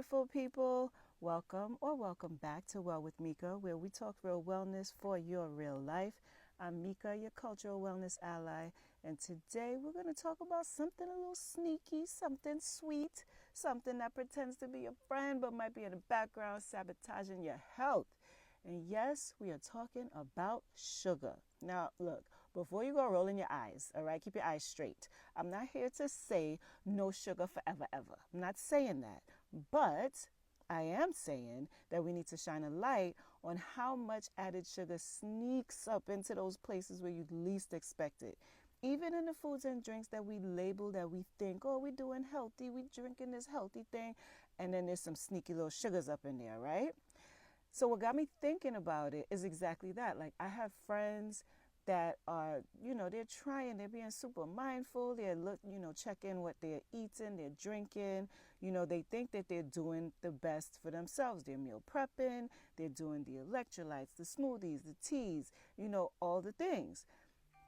beautiful people. Welcome or welcome back to Well with Mika, where we talk real wellness for your real life. I'm Mika, your cultural wellness ally, and today we're going to talk about something a little sneaky, something sweet, something that pretends to be a friend but might be in the background sabotaging your health. And yes, we are talking about sugar. Now, look, before you go rolling your eyes, all right, keep your eyes straight. I'm not here to say no sugar forever, ever. I'm not saying that. But I am saying that we need to shine a light on how much added sugar sneaks up into those places where you least expect it. Even in the foods and drinks that we label, that we think, oh, we're doing healthy, we're drinking this healthy thing, and then there's some sneaky little sugars up in there, right? So what got me thinking about it is exactly that. Like, I have friends that are, they're trying, they're being super mindful, checking what they're eating, they're drinking, they think that they're doing the best for themselves. They're meal prepping, they're doing the electrolytes, the smoothies, the teas, all the things.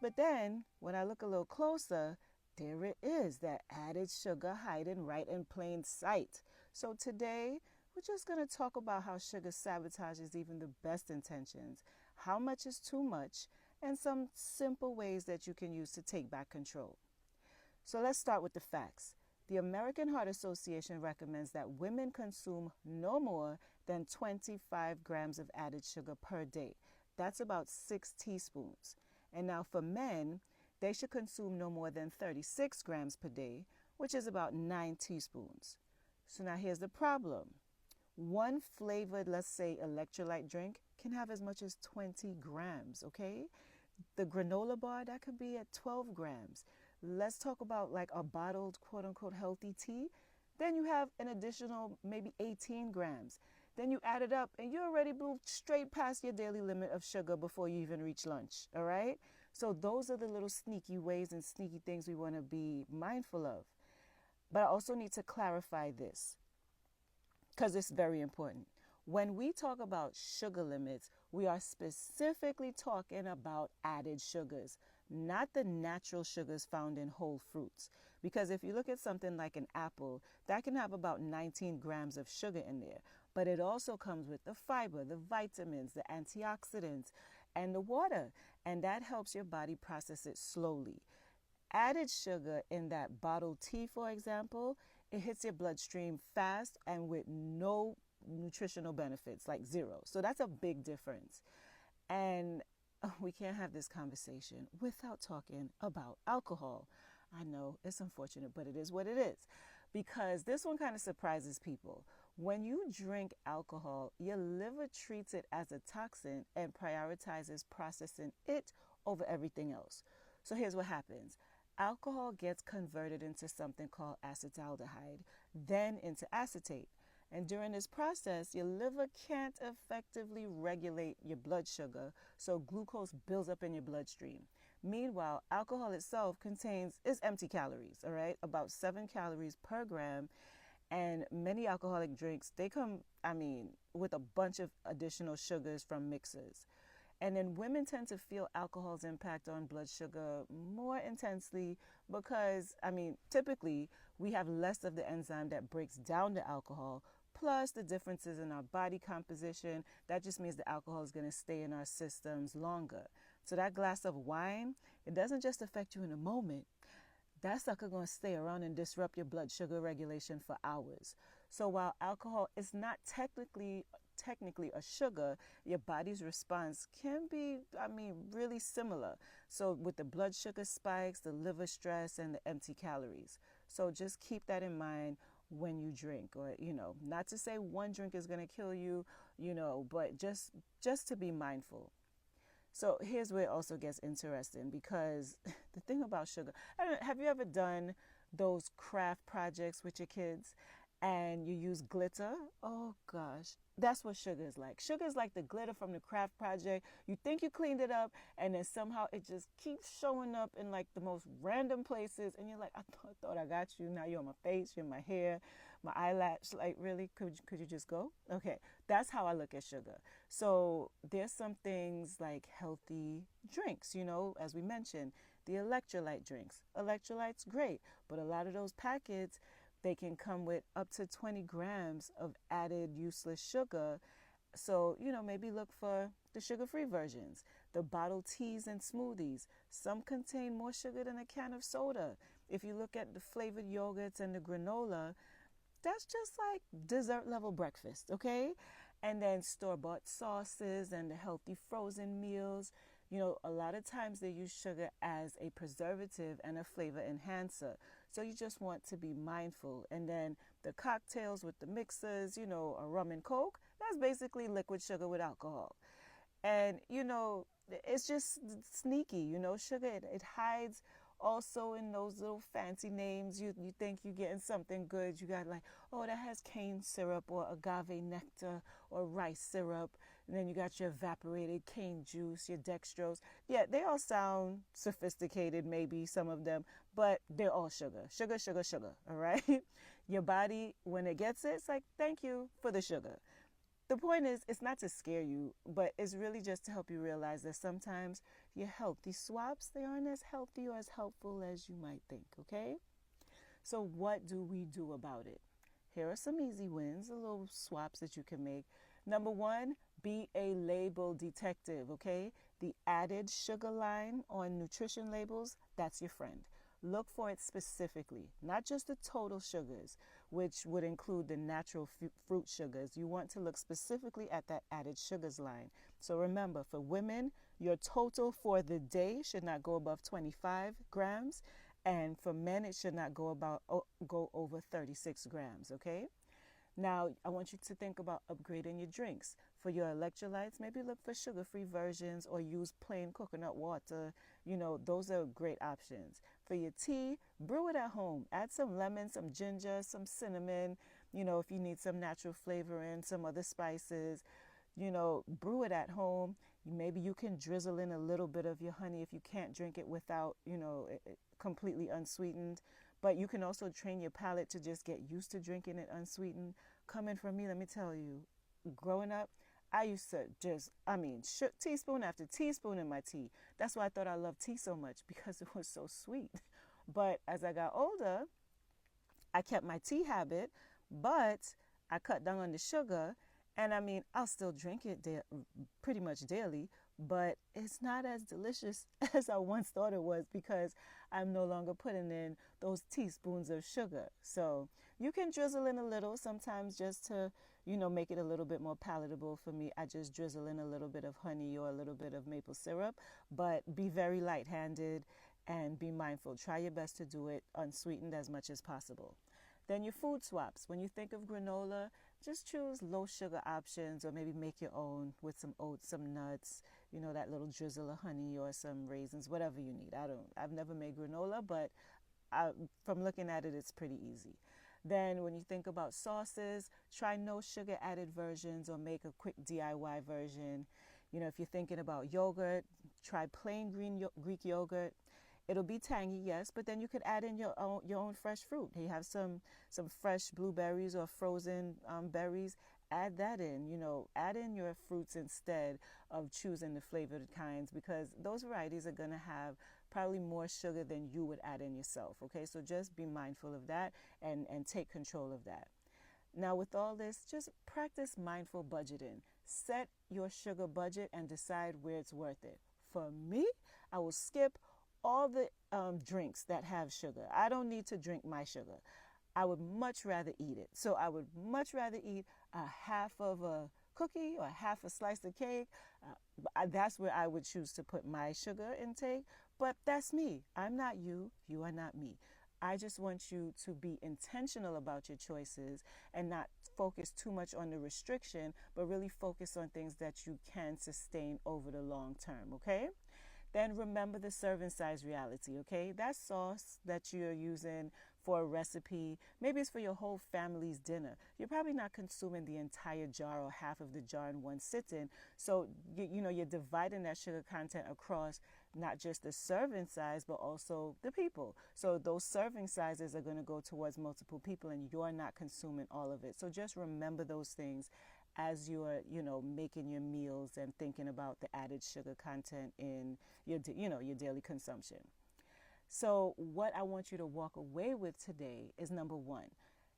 But then when I look a little closer, there it is, that added sugar hiding right in plain sight. So today, we're just going to talk about how sugar sabotages even the best intentions, how much is too much, and some simple ways that you can use to take back control. So let's start with the facts. The American Heart Association recommends that women consume no more than 25 grams of added sugar per day. That's about 6 teaspoons. And now for men, they should consume no more than 36 grams per day, which is about 9 teaspoons. So now here's the problem. One flavored, let's say, electrolyte drink can have as much as 20 grams, okay? The granola bar, that could be at 12 grams. Let's talk about like a bottled, quote unquote, healthy tea. Then you have an additional maybe 18 grams. Then you add it up and you already blew straight past your daily limit of sugar before you even reach lunch, all right? So those are the little sneaky ways and sneaky things we want to be mindful of. But I also need to clarify this, because it's very important. When we talk about sugar limits, we are specifically talking about added sugars, not the natural sugars found in whole fruits. Because if you look at something like an apple, that can have about 19 grams of sugar in there. But it also comes with the fiber, the vitamins, the antioxidants, and the water. And that helps your body process it slowly. Added sugar in that bottled tea, for example, it hits your bloodstream fast and with no nutritional benefits, like zero. So that's a big difference. And we can't have this conversation without talking about alcohol. I know it's unfortunate, but it is what it is. Because this one kind of surprises people. When you drink alcohol, your liver treats it as a toxin and prioritizes processing it over everything else. So here's what happens. Alcohol gets converted into something called acetaldehyde, then into acetate. And during this process, your liver can't effectively regulate your blood sugar, so glucose builds up in your bloodstream. Meanwhile, alcohol itself is empty calories, all right? About 7 calories per gram. And many alcoholic drinks, they come, with a bunch of additional sugars from mixers. And then women tend to feel alcohol's impact on blood sugar more intensely because, typically we have less of the enzyme that breaks down the alcohol, plus the differences in our body composition. That just means the alcohol is going to stay in our systems longer. So that glass of wine, it doesn't just affect you in a moment. That sucker going to stay around and disrupt your blood sugar regulation for hours. So while alcohol is not technically a sugar, your body's response can be, really similar. So with the blood sugar spikes, the liver stress, and the empty calories. So just keep that in mind when you drink, or, not to say one drink is going to kill you, but just to be mindful. So here's where it also gets interesting, because the thing about sugar, have you ever done those craft projects with your kids and you use glitter? Oh gosh, that's what sugar is like. Sugar is like the glitter from the craft project. You think you cleaned it up, and then somehow it just keeps showing up in like the most random places, and you're like, I thought I got you. Now you're on my face, you're in my hair, my eyelash. Like, really? Could you just go? Okay, that's how I look at sugar. So there's some things like healthy drinks, as we mentioned, the electrolyte drinks. Electrolytes, great, but a lot of those packets, They can come with up to 20 grams of added useless sugar. So, maybe look for the sugar-free versions, the bottled teas and smoothies. Some contain more sugar than a can of soda. If you look at the flavored yogurts and the granola, that's just like dessert level breakfast, okay? And then store-bought sauces and the healthy frozen meals. A lot of times they use sugar as a preservative and a flavor enhancer. So you just want to be mindful. And then the cocktails with the mixers, a rum and coke, that's basically liquid sugar with alcohol. And, it's just sneaky, sugar, it hides also in those little fancy names. You think you're getting something good. You got like, oh, that has cane syrup or agave nectar or rice syrup. And then you got your evaporated cane juice, your dextrose. Yeah, they all sound sophisticated, maybe some of them, but they're all sugar. Sugar, sugar, sugar, all right? Your body, when it gets it, it's like, thank you for the sugar. The point is, it's not to scare you, but it's really just to help you realize that sometimes your healthy swaps, they aren't as healthy or as helpful as you might think, okay? So what do we do about it? Here are some easy wins, the little swaps that you can make. Number one, be a label detective, okay? The added sugar line on nutrition labels, that's your friend. Look for it specifically, not just the total sugars, which would include the natural fruit sugars. You want to look specifically at that added sugars line. So remember, for women, your total for the day should not go above 25 grams. And for men, it should not go over 36 grams, okay? Now, I want you to think about upgrading your drinks. For your electrolytes, maybe look for sugar-free versions or use plain coconut water. Those are great options. For your tea, brew it at home. Add some lemon, some ginger, some cinnamon. If you need some natural flavoring, some other spices, brew it at home. Maybe you can drizzle in a little bit of your honey if you can't drink it without, completely unsweetened. But you can also train your palate to just get used to drinking it unsweetened. Coming from me, let me tell you, growing up, I used to teaspoon after teaspoon in my tea. That's why I thought I loved tea so much, because it was so sweet. But as I got older, I kept my tea habit, but I cut down on the sugar. And I'll still drink it pretty much daily, but it's not as delicious as I once thought it was, because I'm no longer putting in those teaspoons of sugar. So you can drizzle in a little sometimes just to, make it a little bit more palatable. For me, I just drizzle in a little bit of honey or a little bit of maple syrup, but be very light-handed and be mindful. Try your best to do it unsweetened as much as possible. Then your food swaps. When you think of granola, just choose low sugar options, or maybe make your own with some oats, some nuts, that little drizzle of honey or some raisins, whatever you need. I've never made granola, but from looking at it, it's pretty easy. Then when you think about sauces, try no sugar added versions or make a quick DIY version. If you're thinking about yogurt, try plain Greek yogurt. It'll be tangy, yes, but then you could add in your own fresh fruit. You have some fresh blueberries or frozen berries. Add that in. Add in your fruits instead of choosing the flavored kinds, because those varieties are going to have probably more sugar than you would add in yourself. Okay, so just be mindful of that and take control of that. Now, with all this, just practice mindful budgeting. Set your sugar budget and decide where it's worth it. For me, I will skip all the drinks that have sugar. I don't need to drink my sugar. I would much rather eat it. So I would much rather eat a half of a cookie or half a slice of cake. That's where I would choose to put my sugar intake. But that's me. I'm not you. You are not me. I just want you to be intentional about your choices and not focus too much on the restriction, but really focus on things that you can sustain over the long term, okay? Then remember the serving size reality, okay? That sauce that you're using for a recipe, maybe it's for your whole family's dinner. You're probably not consuming the entire jar or half of the jar in one sitting. So, you're dividing that sugar content across not just the serving size, but also the people. So those serving sizes are going to go towards multiple people, and you're not consuming all of it. So just remember those things as you're, making your meals and thinking about the added sugar content in your daily consumption. So what I want you to walk away with today is, number one,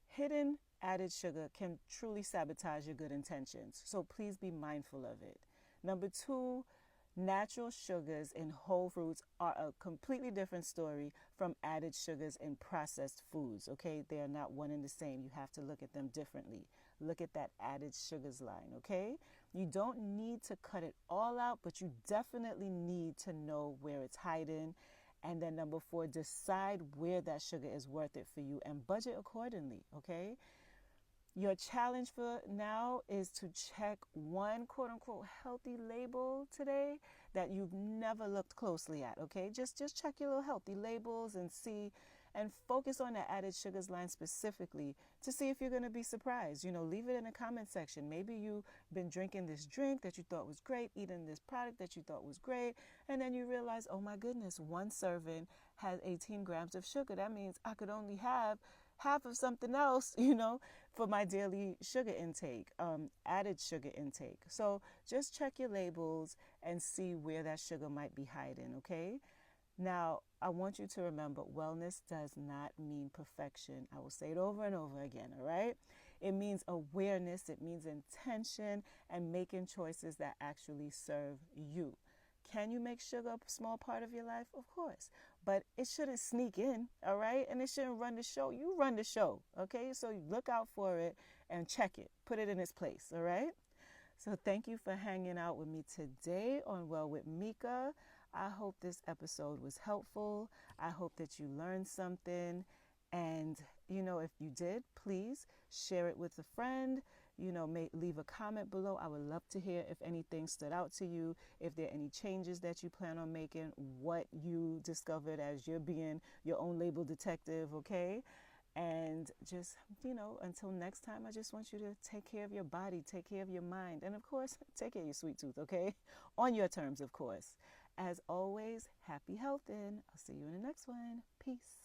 Hidden added sugar can truly sabotage your good intentions, so please be mindful of it. Number two, natural sugars in whole fruits are a completely different story from added sugars in processed foods, okay? They are not one and the same. You have to look at them differently. Look at that added sugars line, okay? You don't need to cut it all out, but you definitely need to know where it's hiding. And then number four, decide where that sugar is worth it for you and budget accordingly, okay? Your challenge for now is to check one quote unquote healthy label today that you've never looked closely at, okay? Just check your little healthy labels and see and focus on the added sugars line specifically to see if you're going to be surprised. Leave it in the comment section. Maybe you've been drinking this drink that you thought was great, eating this product that you thought was great, and then you realize, oh my goodness, one serving has 18 grams of sugar. That means I could only have half of something else, for my daily sugar intake, added sugar intake. So just check your labels and see where that sugar might be hiding, okay? Now, I want you to remember, wellness does not mean perfection. I will say it over and over again, all right? It means awareness, it means intention, and making choices that actually serve you. Can you make sugar a small part of your life? Of course. But it shouldn't sneak in, all right? And it shouldn't run the show. You run the show, okay? So look out for it and check it. Put it in its place, all right? So thank you for hanging out with me today on Well with Mika. I hope this episode was helpful. I hope that you learned something. And, if you did, please share it with a friend. Leave a comment below. I would love to hear if anything stood out to you, if there are any changes that you plan on making, what you discovered as you're being your own label detective, okay? And just, until next time, I just want you to take care of your body, take care of your mind, and of course, take care of your sweet tooth, okay? On your terms, of course. As always, happy healthing. I'll see you in the next one. Peace.